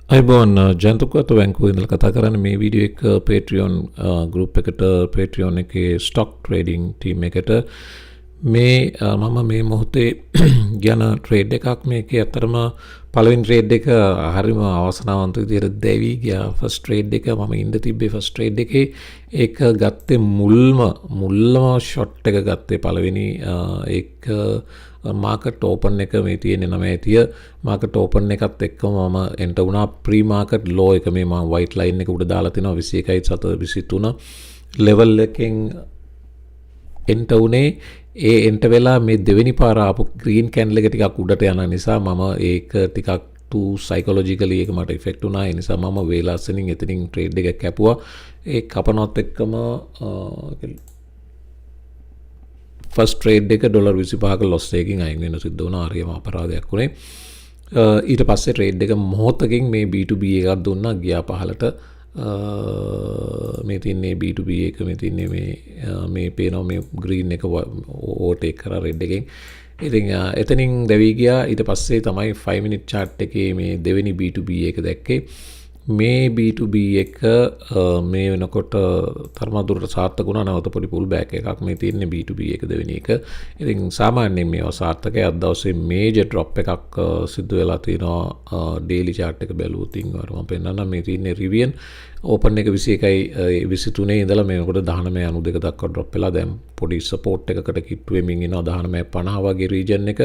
අයිබෝන් ජයන්ත උක්වත්ත බැංකුවේ ඉඳලා කතා කරන්නේ මේ වීඩියෝ එක Patreon group එකට Patreon එකේ stock trading team එකට මේ මම මේ මොහොතේ යන trade එකක් මේකේ අතරම පළවෙනි trade එක හරිම අවසනාවන්ත විදිහට දැවි ගියා first trade එක මම ඉඳ තිබ්බේ first trade එකේ ඒක ගත්තේ මුල්ම shot එක ගත්තේ පළවෙනි ඒක මාකට් ඕපන් එක මේ තියෙන්නේ 9:30 මාකට් ඕපන් එකත් එක්කම මම එන්ටර් වුණා ප්‍රී මාකට් ලෝ එක මේ මම white line එක උඩ දාලා තිනවා 21.723 level එකෙන් එන්ටර් උනේ ඒ එන්ටර් වෙලා මේ දෙවෙනි පාර ආපු green candle එක ටිකක් උඩට යන නිසා මම ඒක ටිකක් too psychologically ඒක මට effect වුණා ඒ නිසා මම වේලාසනින් එතනින් trade එක කැපුවා ඒ කපනවත් එක්කම ෆස්ට් ට්‍රේඩ් එක $25ක ලොස් එකකින් අයින් වෙන සිද්ධ වුණා හරියම අපරාධයක් වුණේ ඊට පස්සේ ට්‍රේඩ් එක මොහොතකින් මේ B2B එකක් දුන්නා ගියා පහලට මේ තින්නේ B2B එක මේ තින්නේ මේ පේනවා මේ green එක ඕවර්ටේක් කරා රෙඩ් එකෙන් ඉතින් එතනින් දැවි ගියා ඊට පස්සේ තමයි 5 minute chart එකේ මේ දෙවෙනි B2B එක දැක්කේ මේ B2B එක මේ වෙනකොට තරමදුරට සාර්ථක වුණා නැවත පොඩි පුල් බෑක් එකක් මේ තියෙන්නේ B2B එක දෙවෙනි එක. ඉතින් සාමාන්‍යයෙන් මේවා සාර්ථකයි අද දවසේ මේජර් ඩ්‍රොප් එකක් සිද්ධ වෙලා තිනවා ඩේලි chart එක බැලුවොත් මම පෙන්නන්නම් මේ තියෙන්නේ රිවියන් ඕපන් එක 21යි 23 ඉඳලා මේ වෙනකොට 19.92 දක්වා ඩ්‍රොප් වෙලා දැන් පොඩි සපෝට් එකකට කිට්ටු වෙමින් ඉනවා 19.50 වගේ රීජන් එක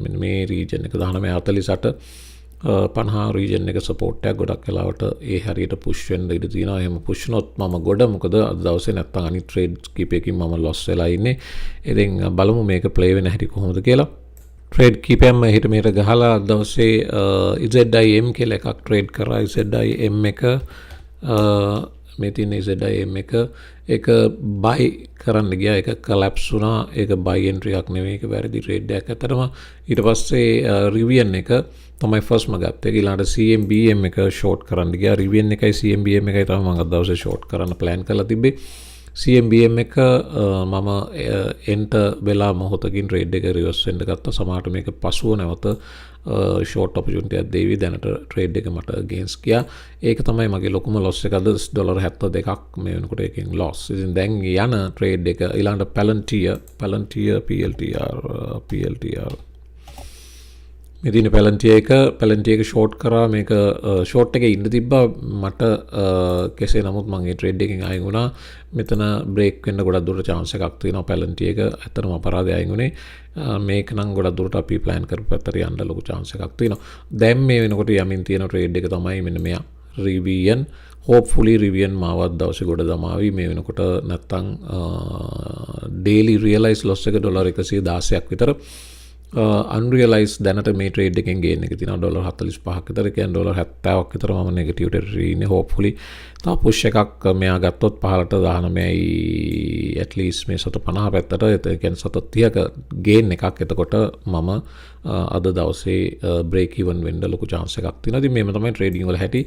මෙන්න මේ රීජන් එක 19.48 50 රීජන් එක සපෝට් එකක් ගොඩක් වෙලාවට ඒ හරියට පුෂ් වෙන්න ඉඩ තියෙනවා. එහෙම පුෂ් නොත් මම ගොඩ මොකද අද දවසේ නැත්තම් අනිත් ට්‍රේඩ් කීපයකින් මම ලොස් වෙලා ඉන්නේ. ඉතින් බලමු මේක ප්ලේ වෙන හැටි කොහොමද කියලා. ට්‍රේඩ් කීපයක්ම හිට මෙහෙට ගහලා අද දවසේ ZIM කියලා එකක් ට්‍රේඩ් කරා. ZIM එක මේ තියෙන ZIM එක ඒක buy කරන්න ගියා ඒක collapse වුණා. ඒක buy entry එකක් නෙවෙයි ඒක වැරදි ට්‍රේඩ් එකක්. අතරම ඊට පස්සේ රිවියන් එක තමයි ෆස්ට්ම ගත්තේ. ඊළඟට CMBM එක ෂෝට් කරන්න ගියා. රිවියන් එකයි CMBM එකයි තමයි මම අද දවසේ ෂෝට් කරන්න ප්ලෑන් කරලා තිබ්බේ. CMBM එක මම එන්ටර් වෙලා මොහොතකින් ට්‍රේඩ් එක රිවර්ස් වෙන්න ගත්තා. සමහරට මේක පසුව නැවත ෂෝට් ඔපචුනිටි එකක් දෙවි. දැනට ට්‍රේඩ් එක මට ගේන්ස් ගියා. ඒක තමයි මගේ ලොකුම ලොස් එක අද $72ක් මේ වෙනකොට එකෙන් ලොස්. ඉතින් දැන් යන ට්‍රේඩ් එක ඊළඟට Palantir PLTR මේ දින Palantir එක ෂෝට් කරා මේක ෂෝට් එකේ ඉන්න තිබ්බා මට කෙසේ නමුත් මම ඒ ට්‍රේඩ් එකෙන් අයින් වුණා මෙතන බ්‍රේක් වෙන්න ගොඩක් දුරට chance එකක් තියෙනවා Palantir එක ඇත්තටම අපරාධය අයින් වුණේ මේක නම් ගොඩක් දුරට අපි plan කරපු පැත්තට යන්න ලොකු chance එකක් තියෙනවා දැන් මේ වෙනකොට යමින් තියෙන ට්‍රේඩ් එක තමයි මෙන්න මෙයා රිවියන් hopefully රිවියන් මාවත් දවසේ ගොඩ දමාවි මේ වෙනකොට නැත්තම් daily realized loss එක $116ක් විතර unrealized දැනට මේ ට්‍රේඩ් එකෙන් ගේන් එක තියෙනවා $45ක් විතර කියන්නේ $70ක් විතර මම නෙගටිව් ටෙරිටරි ඉන්නේ hopefully තව පුෂ් එකක් මෙයා ගත්තොත් 15ට 19යි at least මේ 150 පැත්තට ඒ කියන්නේ 130ක ගේන් එකක් එතකොට මම අද දවසේ break even වෙන්න ලොකු chance එකක් තියෙනවා. ඉතින් මේව තමයි trading වල හැටි.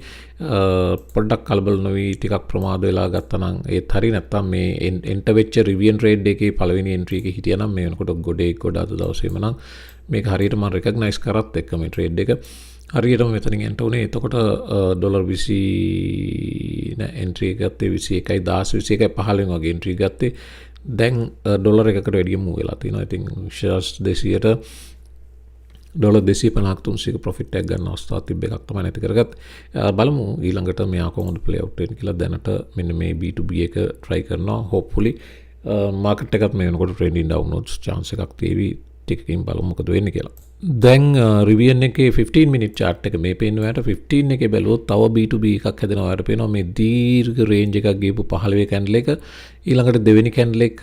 පොඩ්ඩක් කලබල නොවි ටිකක් ප්‍රමාද වෙලා ගත්තා නම් ඒත් හරි නැත්තම් මේ enter වෙච්ච rivian trade එකේ පළවෙනි entry එකේ හිටියා නම් මේ වෙනකොට ගොඩේ ගොඩ අද දවසේම නම් මේක හරියට මම recognize කරත් එක්ක මේ trade එක හරියටම මෙතනින් එන්ටර් උනේ. එතකොට $20 නෑ entry එක ගත්තේ 21.10 වගේ entry ගත්තේ. දැන් ඩොලර් එකකට වැඩිය move වෙලා තියෙනවා. ඉතින් shares 200ට $250ක් 300ක profit එකක් ගන්න අවස්ථාවක් තිබ්බ එකක් තමයි නැති කරගත්තේ. බලමු ඊළඟට මෙයා කොහොමද play out වෙන්නේ කියලා. දැනට මෙන්න මේ B2B එක try කරනවා. hopefully market එකත් මේ වෙනකොට trending downwards chance එකක් තියෙවි. ටිකකින් බලමු මොකද වෙන්නේ කියලා. දැන් රිවියන් එකේ 15 minute chart එක මේ පේනවාට 15 එකේ බැලුවොත් තව B2B එකක් හැදෙනවා. යාට පේනවා මේ දීර්ඝ range එකක් ගිහපු 15 candle එක ඊළඟට දෙවෙනි candle එක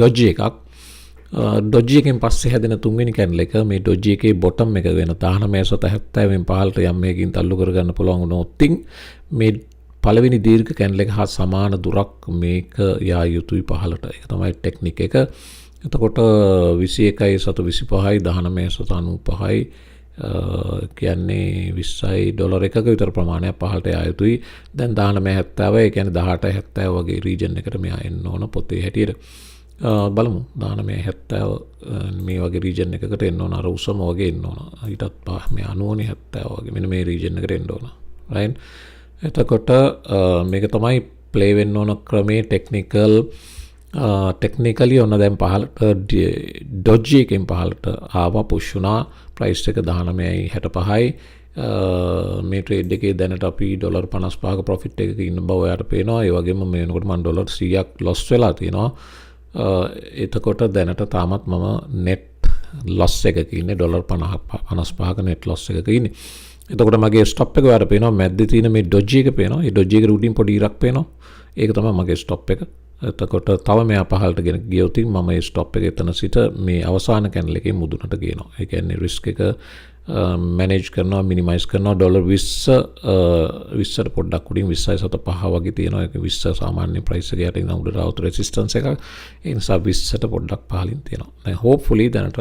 dodge එකක් dodge එකෙන් පස්සේ හැදෙන තුන්වෙනි candle එක මේ dodge එකේ bottom එක වෙන 19.70 වෙන් පහළට යම් මේකින් තල්ලු කරගන්න පුළුවන් වුණොත් මේ පළවෙනි දීර්ඝ candle එක හා සමාන දුරක් මේක යා යුතුයි පහළට. ඒක තමයි ටෙක්නික් එක. එතකොට 21.25යි 19.95යි කියන්නේ 20යි ඩොලර් එකක විතර ප්‍රමාණයක් පහළට යා යුතුයි. දැන් 19.70 ඒ කියන්නේ 18.70 වගේ රීජන් එකට මෙයා එන්න ඕන පොතේ හැටියට. බලමු 1970 මේ වගේ රීජන් එකකට එන්න ඕන අර උසම වගේ එන්න ඕන ඊටත් මේ 90 70 වගේ මෙන්න මේ රීජන් එකට එන්න ඕන right එතකොට මේක තමයි ප්ලේ වෙන්න ඕන ක්‍රමේ ටෙක්නිකලි ඔන්න දැන් පහලට ඩොජ් එකෙන් පහලට ආවා පුෂ් වුණා ප්‍රයිස් එක 19.65යි මේ ට්‍රේඩ් එකේ දැනට අපි ඩොලර් 55ක ප්‍රොෆිට් එකක ඉන්න බව ඔයාලට පේනවා ඒ වගේම මේ වෙනකොට මම ඩොලර් 100ක් ලොස් වෙලා තියෙනවා එතකොට දැනට තාමත් මම net loss එකක ඉන්නේ ඩොලර් 55ක net loss එකක ඉන්නේ එතකොට මගේ ස්ටොප් එක ඔයාලට පේනවා මැද්දේ තියෙන මේ ඩොජ් එක පේනවා ඒ ඩොජ් එකේ උඩින් පොඩි ඉරක් පේනවා ඒක තමයි මගේ ස්ටොප් එක එතකොට තව මෙයා පහළට ගෙන ගියොත් මම මේ ස්ටොප් එක එතන සිට මේ අවසාන කැන්ඩල් එකේ මුදුනට ගේනවා ඒ කියන්නේ රිස්ක් එක මැනේජ් කරනවා මිනිමයිස් කරනවා ඩොලර් 20ට පොඩ්ඩක් උඩින් 20.75 වගේ තියෙනවා ඒක 20 සාමාන්‍ය ප්‍රයිස් එක යට ඉඳන් උඩට આવුත් රෙසිස්ටන්ස් එකක් ඒ නිසා 20ට පොඩ්ඩක් පහළින් තියෙනවා දැන් හෝප්ෆුලි දැනට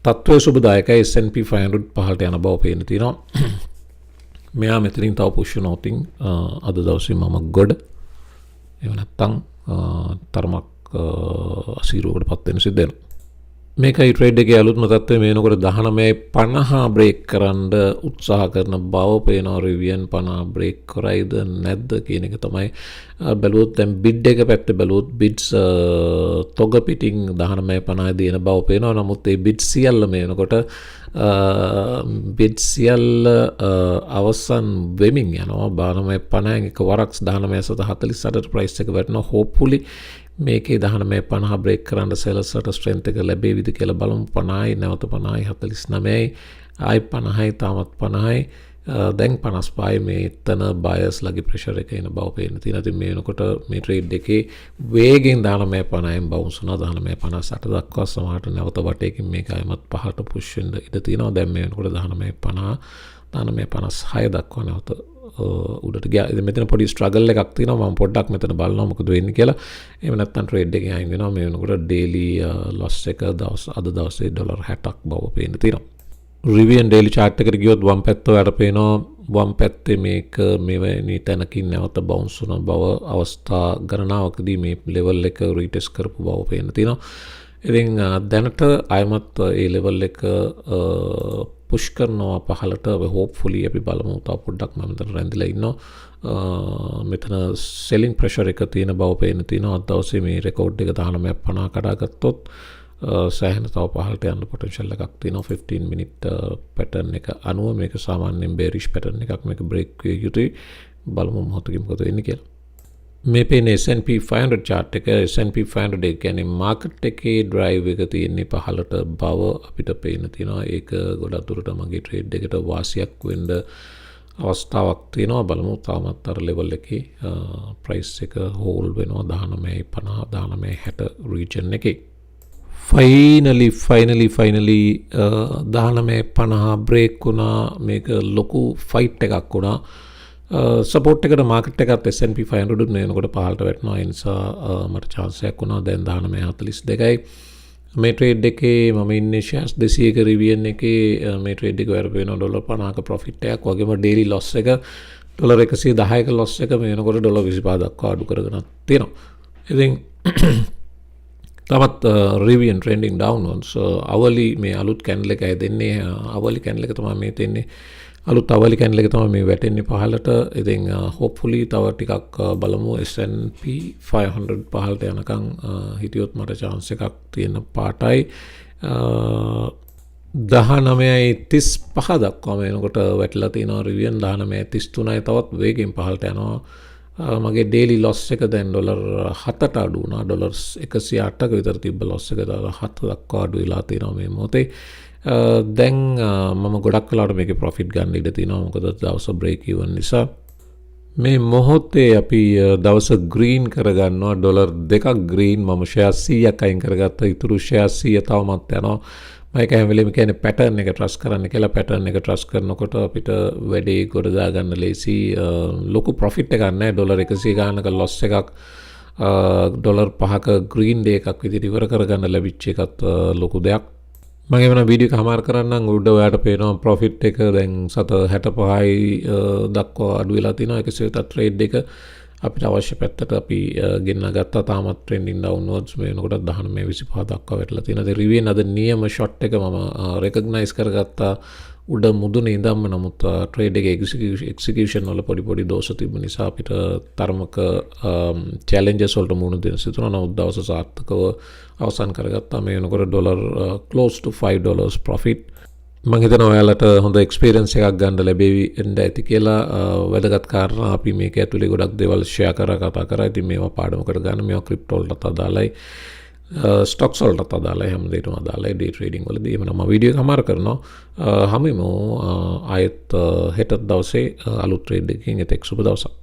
තත්ත්වය සුබදායකයි S&P 500 පහළට යන බව පේන්න තියෙනවා මෙයා මෙතනින් තව පුෂ් වෙනොත් අද දවසේ මම ගොඩ එහෙම නැත්නම් තරමක් අසීරුවකට පත් වෙන සිද්ධ වෙනවා මේකයි ට්‍රේඩ් එකේ අලුත්ම තත්ත්වය මේනකොට 19.50 බ්‍රේක් කරන්න උත්සාහ කරන බව පේනවා රිවියන් 50 බ්‍රේක් කරයිද නැද්ද කියන එක තමයි බැලුවොත් දැන් බිඩ් එක පැත්තේ බැලුවොත් බිඩ්ස් තොග පිටින් 19.50 දින බව පේනවා නමුත් ඒ බිඩ් සියල්ල මේනකොට බිඩ් සියල්ල අවසන් වෙමින් යනවා 19.50 එක වරක් 19.48ට ප්‍රයිස් එක වැටෙනවා හෝප්ෆුලි මේකේ 19.50 බ්‍රේක් කරන්න සෙලර්ස්ට ස්ට්‍රෙන්ත් එක ලැබෙවිද කියලා බලමු 50යි නැවත 50යි 49යි ආයි 50යි තාමත් 50යි දැන් 55යි මේ එතන බයර්ස් ලගේ ප්‍රෙෂර් එක එන බව පේන්න තියෙනවා. ඉතින් මේ වෙනකොට මේ ට්‍රේඩ් එකේ වේගෙන් 19.50න් බවුන්ස් වුණා 19.58 දක්වා සමහරට නැවත වටේකින් මේක ආයමත් පහළට පුෂ් වෙන්න ඉඩ තියෙනවා. දැන් මේ වෙනකොට 19.50 19.56 දක්වා නැවත උඩට ගියා. ඉතින් මෙතන පොඩි ස්ට්‍රගල් එකක් තියෙනවා. මම පොඩ්ඩක් මෙතන බලනවා මොකද වෙන්නේ කියලා. එහෙම නැත්නම් ට්‍රේඩ් එකෙන් අයින් වෙනවා. මේ වෙනකොට ඩේලි ලොස් එක අද දවසේ ඩොලර් 60ක් බව පේන්න තියෙනවා. රිවියන් ඩේලි චාර්ට් එකට ගියොත් වම් පැත්ත ඔයාලට පේනවා වම් පැත්තේ මේක මෙවැනි තැනකින් නැවත බවුන්ස් වුණ බව අවස්ථා ගණනාවකදී මේ ලෙවල් එක රීටෙස්ට් කරපු බව පේන්න තියෙනවා. ඉතින් දැනට අයමත් ඒ ලෙවල් එක පුෂ් කරනවා පහලට හෝප්ෆුලි අපි බලමු තව පොඩ්ඩක් මම මෙතන රැඳිලා ඉන්නවා මෙතන සෙලින් ප්‍රෙෂර් එක තියෙන බව පේන්න තියෙනවා අද දවසේ මේ රෙකෝඩ් එක 19.50 කඩාගත්තොත් සෑහෙන තව පහලට යන්න පොටෙන්ෂල් එකක් තියෙනවා 15 මිනිත් පැටර්න් එක අනුව මේක සාමාන්‍යයෙන් බේරිෂ් පැටර්න් එකක් මේක බ්‍රේක් විය යුතුයි බලමු මොහොතකින් මොකද වෙන්නේ කියලා මේ පේන S&P 500 chart එක S&P 500 කියන්නේ මාකට් එකේ ඩ්‍රයිව් එක තියෙන්නේ පහලට බව අපිට පේන්න තියෙනවා ඒක ගොඩක් දුරට මගේ ට්‍රේඩ් එකට වාසියක් වෙන්න අවස්ථාවක් තියෙනවා බලමු තාමත් අර ලෙවල් එකේ ප්‍රයිස් එක හෝල්ඩ් වෙනවා 19.50 19.60 රීජන් එකේ finally 19.50 බ්‍රේක් වුණා මේක ලොකු ෆයිට් එකක් වුණා සපෝට් එකට මාකට් එකත් S&P 500 නේනකොට පහළට වැටෙනවා ඒ නිසා මට chance එකක් වුණා දැන් 19.42යි මේ ට්‍රේඩ් එකේ මම ඉන්නේ shares 200ක රිවියන් එකේ මේ ට්‍රේඩ් එක වරප වෙනවා ඩොලර් 50ක ප්‍රොෆිට් එකක් වගේම ඩේලි ලොස් එක ඩොලර් 110ක ලොස් එක මේ වෙනකොට ඩොලර් 25 දක්වා අඩු කරගෙන තියෙනවා ඉතින් තමත් රිවියන් ට්‍රෙන්ඩින් ඩවුන්වර්ඩ්ස් අවලි මේ අලුත් කැන්ඩල් එක දෙන්නේ අවලි කැන්ඩල් එක තමයි මේ දෙන්නේ අලුත් අවලි කැන්ඩල් එක තමයි මේ වැටෙන්නේ පහළට ඉතින් හොප්ෆුලි තව ටිකක් බලමු S&P 500 පහළට යනකම් හිටියොත් මට chance එකක් තියෙන පාටයි 19.35 දක්වා මේනකොට වැටලා තියෙනවා රිවියන් 19.33යි තවත් වේගෙන් පහළට යනවා මගේ ඩේලි ලොස් එක දැන් ඩොලර් 7ට අඩු වුණා ඩොලර් 108ක විතර තිබ්බ ලොස් එක ඩොලර් 7 දක්වා අඩු වෙලා තියෙනවා මේ මොහොතේ දැන් මම ගොඩක් වෙලාවට මේකේ ප්‍රොෆිට් ගන්න ඉඩ තියෙනවා මොකද දවස බ්‍රේක් ඉවන් නිසා මේ මොහොතේ අපි දවස ග්‍රීන් කරගන්නවා ඩොලර් 2ක් ග්‍රීන් මම ෂෙයා 100ක් අයින් කරගත්තා ඉතුරු ෂෙයා 100 තවමත් යනවා මම හැම වෙලෙම කියන්නේ පැටර්න් එක ට්‍රස්ට් කරන්න කියලා පැටර්න් එක ට්‍රස්ට් කරනකොට අපිට වැඩේ ගොඩ දා ගන්න ලේසි ලොකු ප්‍රොෆිට් එකක් නැහැ ඩොලර් 100 ගානක ලොස් එකක් ඩොලර් 5ක ග්‍රීන් ඩේ එකක් විදිහට ඉවර කරගන්න ලැබිච්ච එකත් ලොකු දෙයක් මම එවන වීඩියෝ එක හමාර කරන්නම් උඩ ඔයාලට පේනවා ප්‍රොෆිට් එක දැන් 65යි දක්වා අඩු වෙලා තිනවා 100 ට ට්‍රේඩ් එක අපිට අවශ්‍ය පැත්තට අපි ගෙන්න ගත්තා. තාමත් ට්‍රෙන්ඩින් ඩවුන්වර්ඩ්ස් මේ වෙනකොට 19.25 දක්වා වැටලා තියෙනවා. රිවියන් අද නියම ෂොට් එක මම රෙකග්නයිස් කරගත්තා උඩ මුදුනේ ඉඳන්ම. නමුත් ට්‍රේඩ් එකේ එක්සිකියුෂන් වල පොඩි දෝෂ තිබුණ නිසා අපිට තරමක චැලෙන්ජස් වලට මුහුණ දෙන්න සිදුණා. නමුත් දවස සාර්ථකව අවසන් කරගත්තා. මේ වෙනකොට ඩොලර් close to $5 profit. මම හිතනවා ඔයාලට හොඳ එක්ස්පීරියන්ස් එකක් ගන්න ලැබෙවි එන්න ඇති කියලා. වැදගත් කාරණා අපි මේක ඇතුලේ ගොඩක් දේවල් ෂෙයා කතා කරා. ඉතින් මේවා පාඩමකට ගන්න. මේවා ක්‍රිප්ටෝ වලටත් අදාළයි. ස්ටොක්ස් වලටත් අදාළයි. හැම දෙයකටම අදාළයි ඩේ ට්‍රේඩින් වලදී. එහෙම නම් වීඩියෝ එක හමාර කරනවා. හැමෝම ආයෙත් හෙට දවසේ අලුත් ට්‍රේඩ් එකකින් එතෙක් සුබ දවසක්.